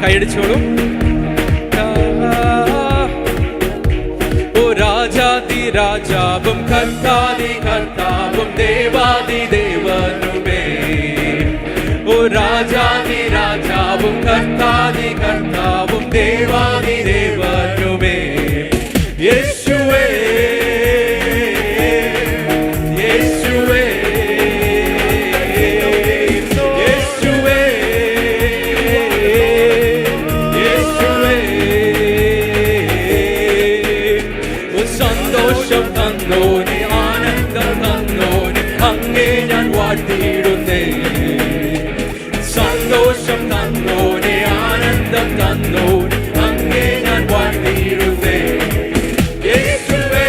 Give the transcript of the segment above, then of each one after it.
കൈയടിച്ചോളൂ. ഓ രാജാതി രാജാവും കർത്താതി കർത്താവും ദേവാതി ദേവനുമേ. ഓ രാജാതി രാജാവും കർത്താതി കർത്താവും ദേവാതി ദേവനുമേ. യേശുവേ തന്നോനെ ആനന്ദം തന്നോനെ അങ്ങേ ഞാൻ വാഴ്ത്തിയിടുന്നേ. സന്തോഷം തന്നോനെ ആനന്ദം തന്നോനെ അങ്ങേ ഞാൻ വാഴ്ത്തിയിടുന്നേ. യേശുവേ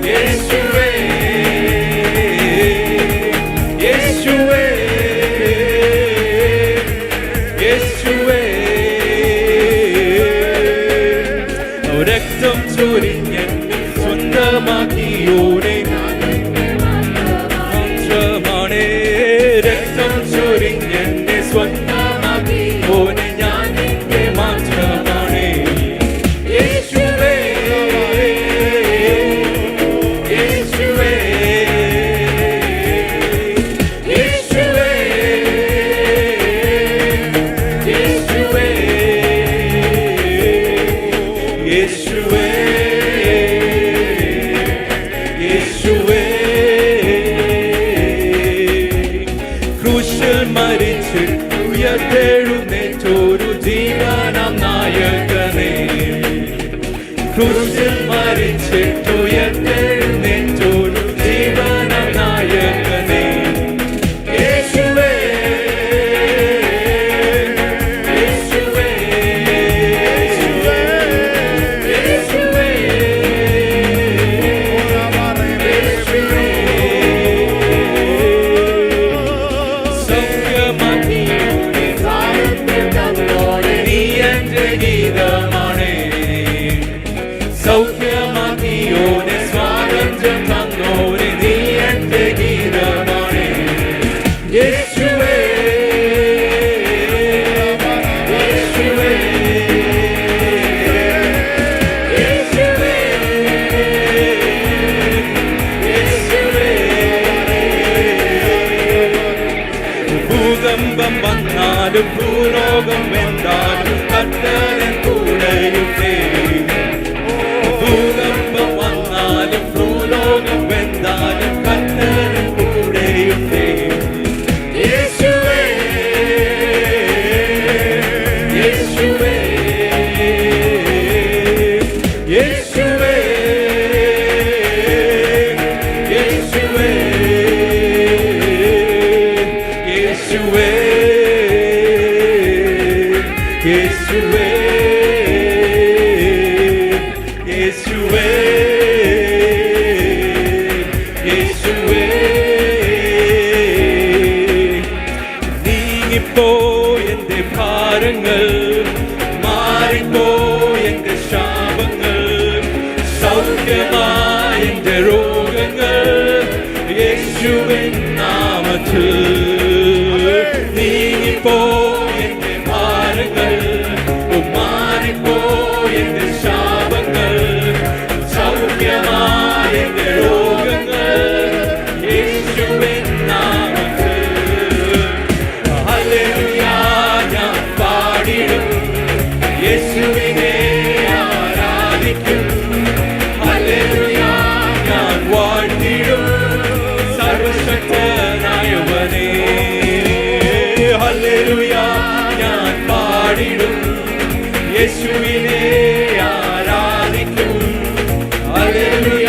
യേശുവേ യേശുവേ യേശുവേ. രക്തം ചൊരിഞ്ഞ് സ്വന്തമാക്കിയോനെ മാത്രമാണേ. രക്തം ചൊരിഞ്ഞ് സ്വന്തമാക്കിയോനെ ഞാൻ നിന്റെ മാത്രമാണേ. യേശുവേ യേശുവേ യേശുവേ യേശുവേ യേശുവേ യേശുവേ. ക്രൂശിൽ മരിച്ച് ഉയർത്തെഴുന്നേറ്റൊരു ജീവനാം നായകനേ. ക്രൂശിൽ മരിച്ചിട്ട് ഉയർത്തെഴുന്നേറ്റൊരു ജീവനാം നായകനേ. യേശുവേ യേശുവേ സൗഖ്യമാക്കിയോനെ സ്വാതന്ത്ര്യം തന്നോനെ നീ എന്റെ ഗീതമാണ്. യേശുവേ യേശുവേ യേശുവേ യേശുവേ. ഭൂകമ്പം വന്നാലും ഭൂലോകം വെന്താലും കർത്താവിൻ കൂടെയുണ്ടേ. ഭൂകമ്പം വന്നാലും ഭൂലോകം വെന്താലും കർത്താവിൻ കൂടെയുണ്ടേ. യേശുവേ യേശുവേ യേശുവേ യേശുവേ യേശുവേ യേശുവേ യേശുവേ യേശുവേ. നീങ്ങിപ്പോയെന്റെ ഭാരങ്ങൾ മാറിപ്പോയെന്റെ ശാപങ്ങൾ സൗഖ്യമായെന്റെ രോഗങ്ങൾ യേശുവിൻ നാമത്തിൽ. നീങ്ങിപ്പോയെന്റെ ഭാരങ്ങൾ മാറിപ്പോയെന്റെ ശാപങ്ങൾ സൗഖ്യമായെന്റെ രോഗങ്ങൾ യേശുവിൻ നാമത്തിൽ. ഹല്ലേലൂയ ഞാൻ പാടിടും യേശുവിനെ ആരാധിക്കും. ഹല്ലേലൂയ ഞാൻ വാഴ്ത്തിടും സർവശക്തനായവനെ. ഹല്ലേലൂയ ഞാൻ പാടിടും യേശുവിനെ ആരാധിക്കും. ഹല്ലേലൂയ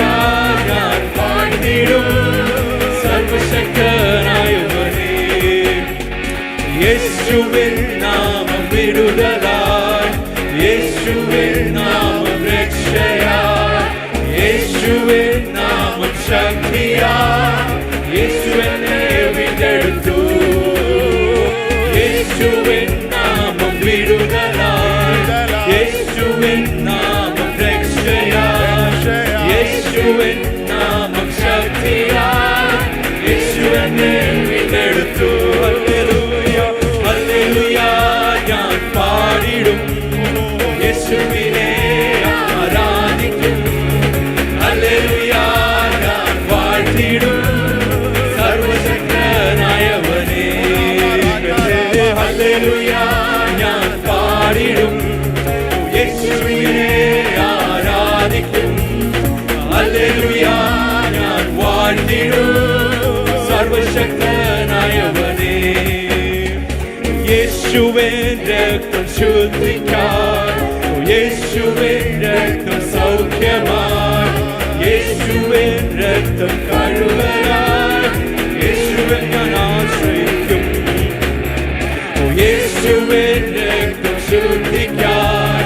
ഞാൻ പാടിടും സർവശക്തനായവനെ. യേശുവിൻ നാമം വിടുതലായി, യേശുവിൻ നാമം രക്ഷയായി, യേശുവിൻ നാമം ശക്തിയായി, യേശു എന്നെ വീണ്ടെടുത്തു. യേശുവിൻ നാമം വിടുതലായി, യേശുവിൻ നാമം രക്ഷയായി, യേശുവിൻ നാമം ശക്തിയായി, യേശു എന്നെ വീണ്ടെടുത്തു. ഹല്ലേലൂയ ഹല്ലേലൂയ ഹല്ലേലൂയ ഞാൻ പാടിടും യേശുവിനെ ആരാധിക്കും ഹല്ലേലൂയ ഞാൻ വാഴ്ത്തിടും സർവശക്തനായവനേ യേശുവിൻ രക്തം ശുദ്ധിക്കാൻ യേശുവിൻ രക്തം സൗഖ്യമായി യേശുവിൻ രക്തം കഴുകലായി യേശുവിൻ ഞാൻ ആശ്രയിക്കും യേശുവിൻ രക്തം ശുദ്ധിക്കാൻ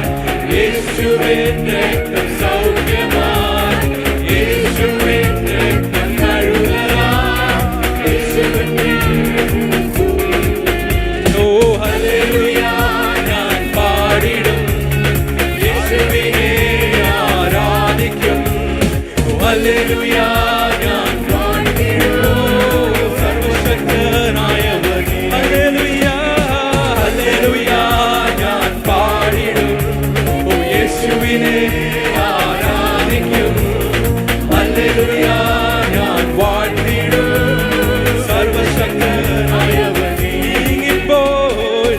യേശുവിൻ രക്തം സൗഖ്യമായി യേശുവിൻ രക്തം കഴുകലായി യേശുവിൻ ഓ ഹല്ലേലൂയ ഞാൻ പാടിടും യേശുവിനെ ആരാധിക്കും ഹല്ലേലൂയ ഞാൻ പാടിടും സർവശക്തനായവനേ ഹല്ലേലൂയ ഹല്ലേലൂയ ഞാൻ പാടിടും ഓ യേശുവിനെ ആരാധിക്കും ഹല്ലേലൂയ ഞാൻ വാഴ്ത്തിടും സർവശക്തനായവനേ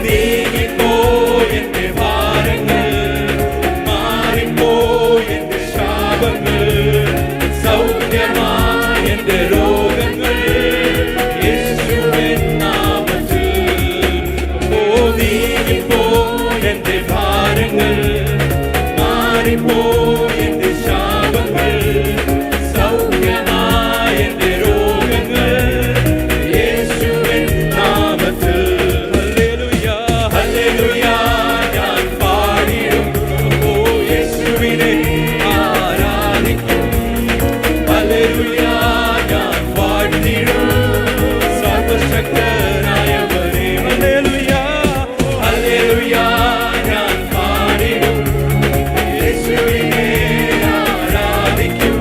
നീങ്ങിപ്പോയി എന്റെ ഭാരങ്ങൾ മാറിപ്പോയി എന്റെ ശാപങ്ങൾ സൗഖ്യമായി എന്റെ രോഗങ്ങൾ യേശുവിൻ നാമത്തിൽ ഓ നീങ്ങിപ്പോയി എന്റെ ഭാരങ്ങൾ മാറിപ്പോയി എന്റെ ശാപങ്ങൾ സൗഖ്യമായി എന്റെ രോഗങ്ങൾ യേശുവിൻ നാമത്തിൽ ഹല്ലേലൂയ ഹല്ലേലൂയ ഞാൻ പാടിടും ഓ യേശുവിനെ ആരാധിക്കും ഹല്ലേലൂയ ഞാൻ വാഴ്ത്തിടും സർവശക്തനായവനേ ഹല്ലേലൂയ ഹല്ലേലൂയ ഞാൻ പാടിടും യേശുവിനെ ആരാധിക്കും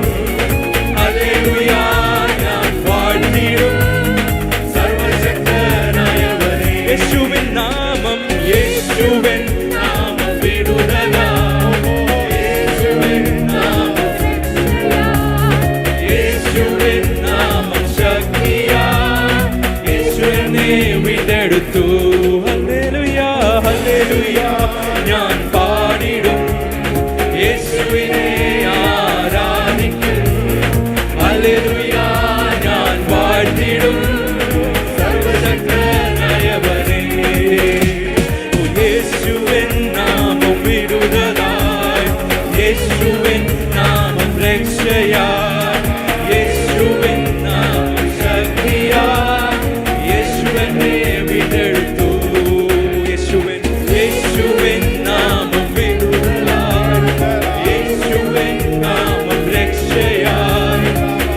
ഹല്ലേലൂയ ഞാൻ വാഴ്ത്തിടും സർവശക്തനായവനേ യേശുവിൻ നാമം വിടുതലാം യേശുവിൻ നാമം യേശുവിൻ നാമം ശക്തിയാ യേശുവിനെ വീണ്ടെടുത്തു ഹല്ലേലൂയ ഹല്ലേലൂയ ഞാൻ പാടിടും യേശുവിനെ ആരാധിക്കും ഹല്ലേലൂയ ഞാൻ വാഴ്ത്തിടും സർവശക്തനായവനേ ഓ യേശുവിൻ നാമം വിടുതലായി യേശുവിൻ നാമം രക്ഷയായി യേശുവിൻ നാമം ശക്തിയായി യേശുവിനെ വീണ്ടെടുത്തു യേശുവിൻ നാമം വിടുതലായി യേശുവിൻ നാമം രക്ഷയായി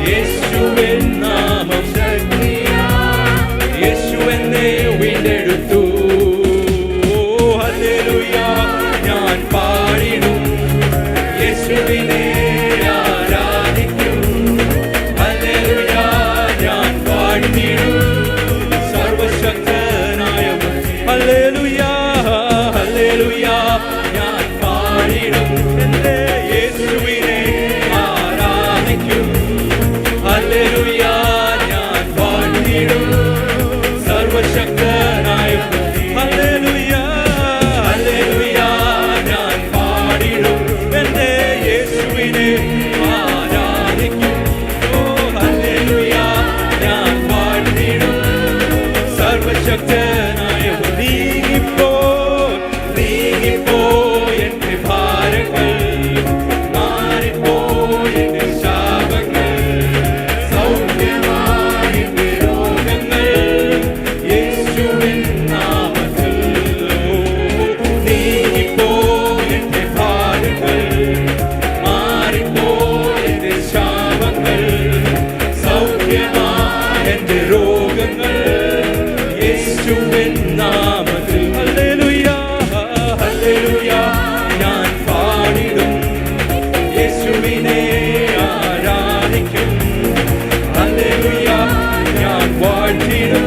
യേശുവിൻ നാമം ശക്തിയായി യേശുവിനെ വീണ്ടെടുത്തു ഹല്ലേലൂയ ഞാൻ പാടിടും യേശുവിനെ ആരാധിക്കും ഹല്ലേലൂയ ഞാൻ വാഴ്ത്തിടും സർവശക്തനായവൻ ഹല്ലേലൂയ ഹല്ലേലൂയ ഞാൻ പാടിടും എന്റെ യേശുവിനെ ആരാധിക്കും ഹല്ലേലൂയ ഞാൻ വാഴ്ത്തിടും സർവശക്തനായവൻ ഹല്ലേലൂയ ഹല്ലേലൂയ ഞാൻ പാടിടും എന്റെ യേശുവിനെ ആരാധിക്കും ഓ ഹല്ലേലൂയ ഞാൻ പാടിടും സർവശക്തനായവൻ നീങ്ങിപ്പോയി എന്റെ ഭാരങ്ങൾ മാറിപ്പോയി എന്റെ ശാപങ്ങൾ സൗഖ്യമായി എന്റെ രോഗങ്ങൾ യേശുവിൻ നാമത്തിൽ നീങ്ങിപ്പോയി എന്റെ ഭാരങ്ങൾ മാറിപ്പോയി എന്റെ ശാപങ്ങൾ സൗഖ്യമായി എന്റെ രോഗങ്ങൾ യേശുവിൻ നാമത്തിൽ ഹല്ലേലൂയ ഹല്ലേലൂയ ഞാൻ പാടിടും യേശുവിനെ ആരാധിക്കും ഹല്ലേലൂയ ഞാൻ വാഴ്ത്തിടും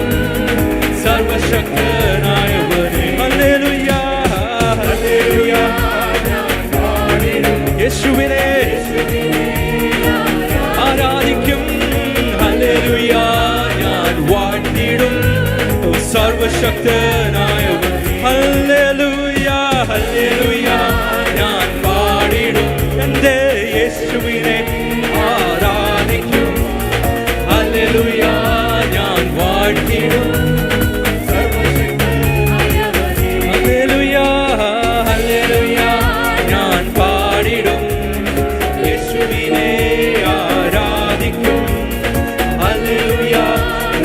സർവശക്തനായവനേ ഹല്ലേലൂയ ഹല്ലേലൂയ ഞാൻ പാടിടും യേശുവിനെ ആരാധിക്കും ഹല്ലേലൂയ ഞാൻ വാഴ്ത്തിടും സർവശക്തനായവൻ ഹല്ലേലൂയ ഹല്ലേലൂയ ഞാൻ പാടിടും എൻ്റെ യേശുവിനെ ആരാധിക്കും ഹല്ലേലൂയ ഞാൻ വാഴ്ത്തിടും ഹല്ലേലൂയ ഹല്ലേലൂയ ഞാൻ പാടിടും യേശുവിനെ ആരാധിക്കും ഹല്ലേലൂയ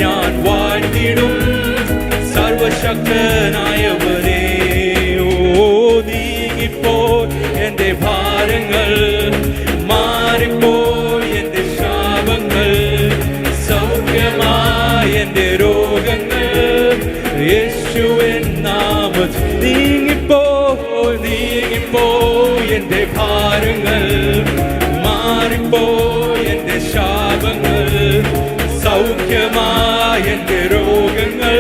ഞാൻ വാഴ്ത്തിടും സർവശക്തനായവനേ ഓ നീങ്ങിപ്പോയി എൻ്റെ ഭാരങ്ങൾ മാറിപ്പോയി എൻ്റെ ശാപങ്ങൾ സൗഖ്യമായി എൻ്റെ രോഗങ്ങൾ യേശുവിൻ നാമത്തിൽ നീങ്ങിപ്പോയി എൻ്റെ ഭാരങ്ങൾ മാറിപ്പോയി എൻ്റെ ശാപങ്ങൾ സൗഖ്യമായി എൻ്റെ രോഗങ്ങൾ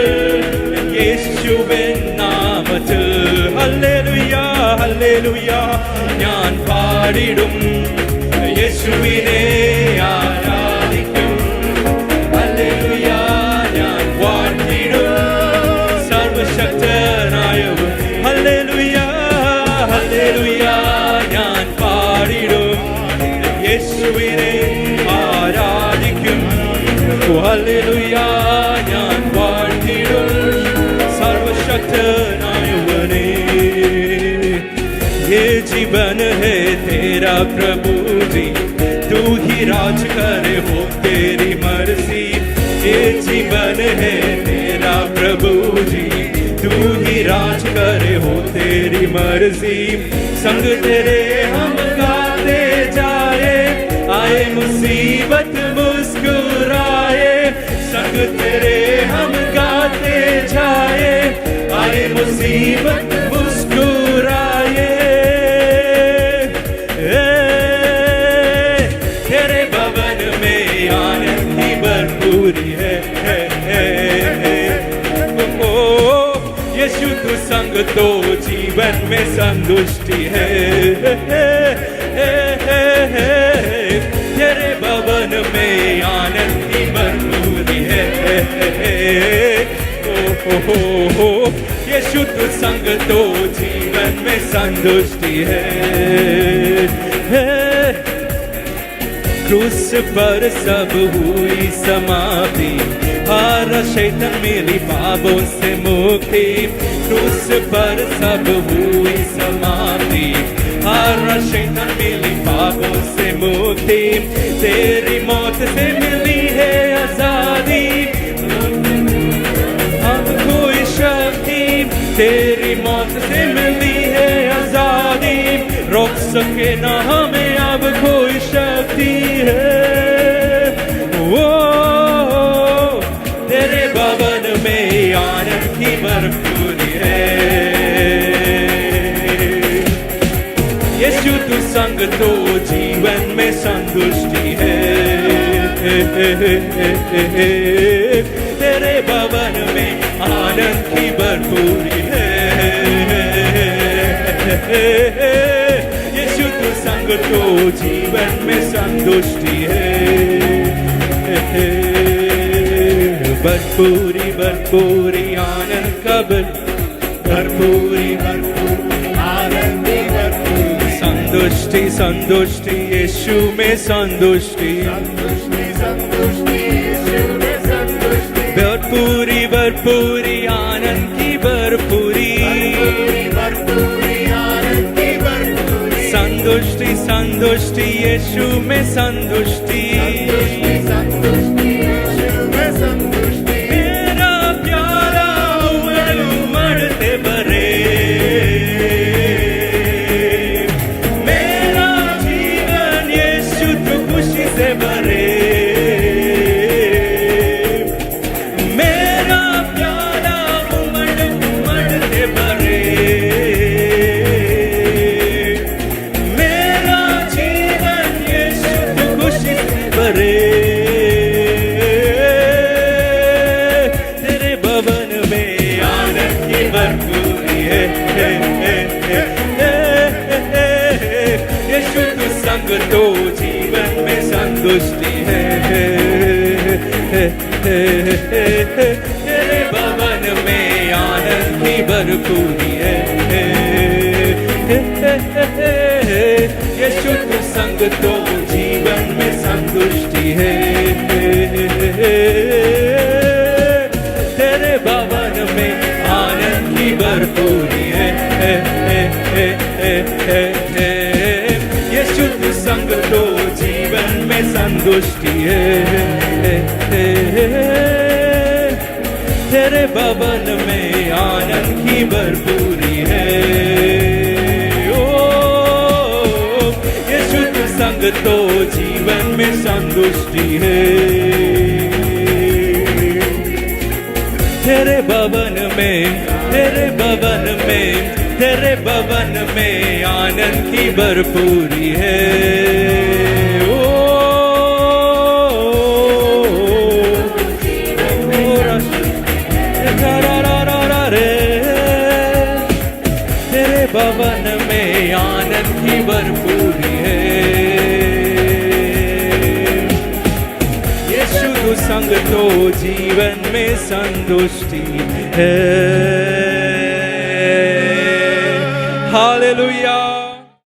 യേശുവിൻ നാമത്തിൽ ഹല്ലേലൂയ ഹല്ലേലൂയ ഞാൻ പാടിടും യേശുവിനെ ആരാധിക്കും ഹല്ലേലൂയ ഞാൻ വാഴ്ത്തിടും സർവശക്തനായവൻ ഹല്ലേലൂയ ഹല്ലേലൂയ ഞാൻ പാടിടും യേശുവിനെ ആരാധിക്കും ഹല്ലേലൂയ ഞാൻ വാഴ്ത്തിടും सर्वशक्तनायवने ये जीवन है तेरा प्रभु जी तू ही राज करे हो तेरी मर्जी ये जीवन है तेरा प्रभु जी तू ही राज करे हो तेरी मर्जी संग तेरे हम गाते जाए आए मुसीबत मुस्कुराए संग तेरे हम गाते जाए आए मुसीबत मुस्कुराए तेरे भवन में आनंद की भरपूरी है ओ यीशु तू संग तो जीवन में संतुष्टि है तेरे भवन में आनंद की भरपूरी है हो यीशु तू संग तो जीवन में संतुष्टि है क्रूस पर सब हुई समाप्ति हर शैतान मिली पापों से मुक्ति क्रूस पर सब हुई समाप्ति हर शैतान मिली पापों से मुक्ति तेरी मौत से मिली है आजादी तेरी मौत से मिली है आजादी रोक सके ना हमें अब कोई शक्ति है ओ तेरे भवन में आनंद की भरपूरी है यीशु तू संग तो जीवन में संतुष्टि है तेरे भवन में आनंद की भरपूरी है यीशु तू संग तो जीवन में संतुष्टि है भरपूरी भरपूरी आनंद का भरपूरी भरपूरी आनंद की भरपूरी संतुष्टि संतुष्टि यीशु में संतुष्टि भरपूरी भरपूरी आनंद की भरपूरी संतुष्टि संतुष्टि यीशु में संतुष्टि मेरा प्यारा उमड़ते भरे मेरा जीवन यीशु तू खुशी से भरे तो जीवन में संतुष्टि है तेरे भवन में आनंद की भर भरपूरी है। यीशु तू संग तो जीवन में संतुष्टि है। तेरे भवन में आनंद की भरपूरी है। यीशु तू संग तो जीवन में संतुष्टि है। तेरे भवन में आनंद की भरपूरी है। ओ यीशु तू संग तो जीवन में संतुष्टि है। तेरे भवन में, तेरे भवन में, तेरे भवन में आनंद की भरपूरी है। तेरे भवन में आनंद की भरपूरी है। यीशु संग तो जीवन में संतुष्टि है।